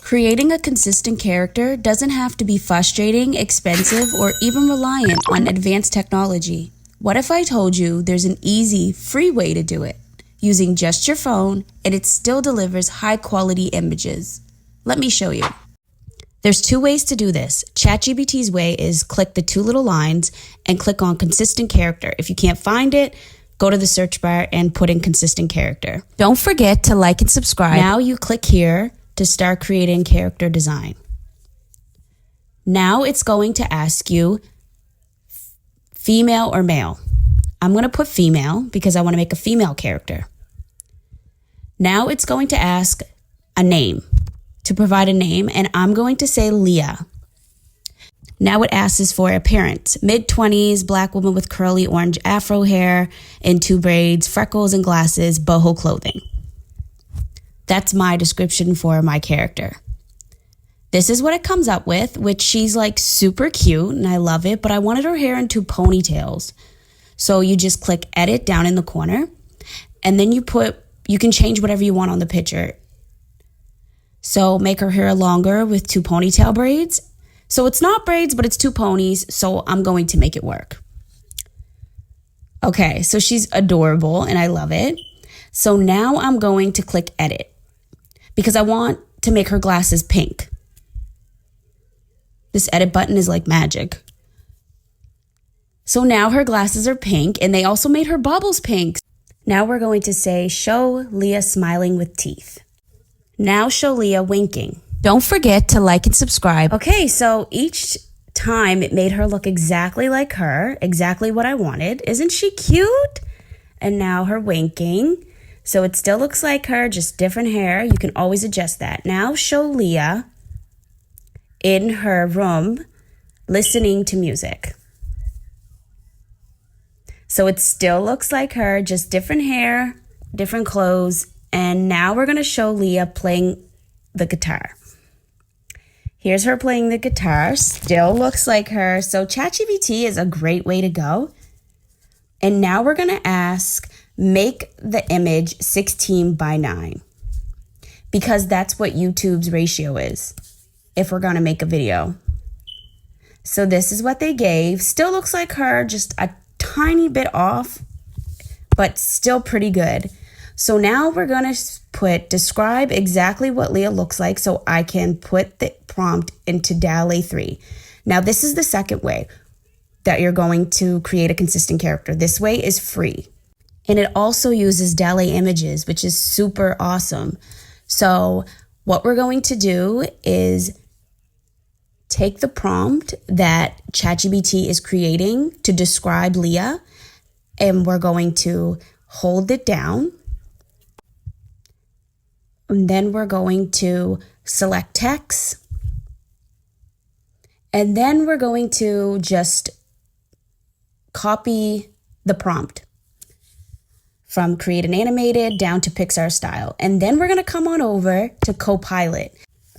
Creating a consistent character doesn't have to be frustrating, expensive, or even reliant on advanced technology. What if I told you there's an easy, free way to do it, using just your phone, and it still delivers high-quality images? Let me show you. There's 2 ways to do this. ChatGPT's way is click the 2 little lines and click on consistent character. If you can't find it, go to the search bar and put in consistent character. Don't forget to like and subscribe. Now you click here to start creating character design. Now it's going to ask you female or male. I'm going to put female because I want to make a female character. Now it's going to ask a name, to provide a name, and I'm going to say Leah. Now it asks for appearance, mid-20s, black woman with curly orange afro hair and 2 braids, freckles and glasses, boho clothing. That's my description for my character. This is what it comes up with, which she's like super cute and I love it, but I wanted her hair in 2 ponytails. So you just click edit down in the corner and then you can change whatever you want on the picture. So make her hair longer with 2 ponytail braids. So it's not braids, but it's 2 ponies. So I'm going to make it work. Okay, so she's adorable and I love it. So now I'm going to click edit because I want to make her glasses pink. This edit button is like magic. So now her glasses are pink and they also made her bubbles pink. Now we're going to say, show Leah smiling with teeth. Now show Leah winking. Don't forget to like and subscribe. Okay, so each time it made her look exactly like her, exactly what I wanted. Isn't she cute? And now her winking. So it still looks like her, just different hair. You can always adjust that. Now show Leah in her room listening to music. So it still looks like her, just different hair, different clothes. And now we're going to show Leah playing the guitar. Here's her playing the guitar. Still looks like her. So ChatGPT is a great way to go. And now we're going to ask, make the image 16 by 9. Because that's what YouTube's ratio is if we're going to make a video. So this is what they gave. Still looks like her, just a tiny bit off, but still pretty good. So now we're going to describe exactly what Leah looks like so I can put the prompt into DALL-E 3. Now this is the second way that you're going to create a consistent character. This way is free. And it also uses DALL-E images, which is super awesome. So what we're going to do is take the prompt that ChatGPT is creating to describe Leah, and we're going to hold it down. And then we're going to select text. And then we're going to just copy the prompt from create an animated down to Pixar style. And then we're going to come on over to CoPilot.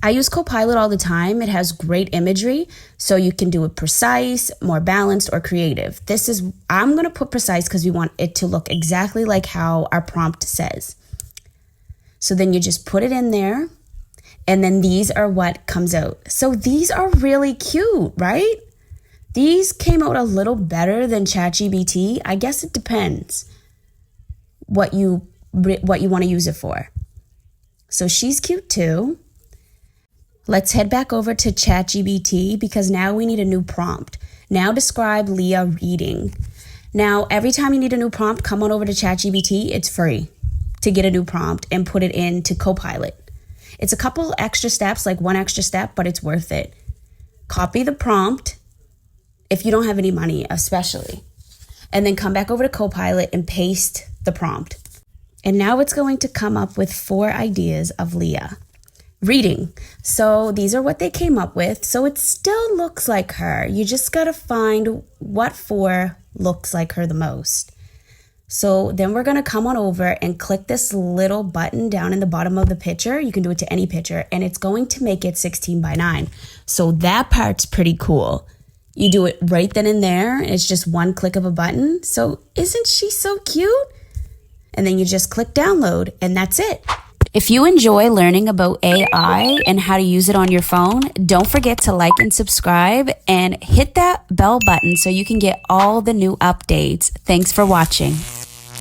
I use CoPilot all the time. It has great imagery, so you can do it precise, more balanced, or creative. I'm going to put precise because we want it to look exactly like how our prompt says. So then you just put it in there, and then these are what comes out. So these are really cute, right? These came out a little better than ChatGPT. I guess it depends what you want to use it for. So she's cute too. Let's head back over to ChatGPT because now we need a new prompt. Now describe Leah reading. Now, every time you need a new prompt, come on over to ChatGPT. It's free to get a new prompt and put it into CoPilot. It's a couple extra steps, like 1 extra step, but it's worth it. Copy the prompt if you don't have any money, especially. And then come back over to CoPilot and paste the prompt. And now it's going to come up with 4 ideas of Leah. Reading. So these are what they came up with. So it still looks like her. You just got to find what 4 looks like her the most. So then we're going to come on over and click this little button down in the bottom of the picture. You can do it to any picture, and it's going to make it 16 by 9. So that part's pretty cool. You do it right then and there. It's just 1 click of a button. So isn't she so cute? And then you just click download, and that's it. If you enjoy learning about AI and how to use it on your phone, don't forget to like and subscribe and hit that bell button so you can get all the new updates. Thanks for watching.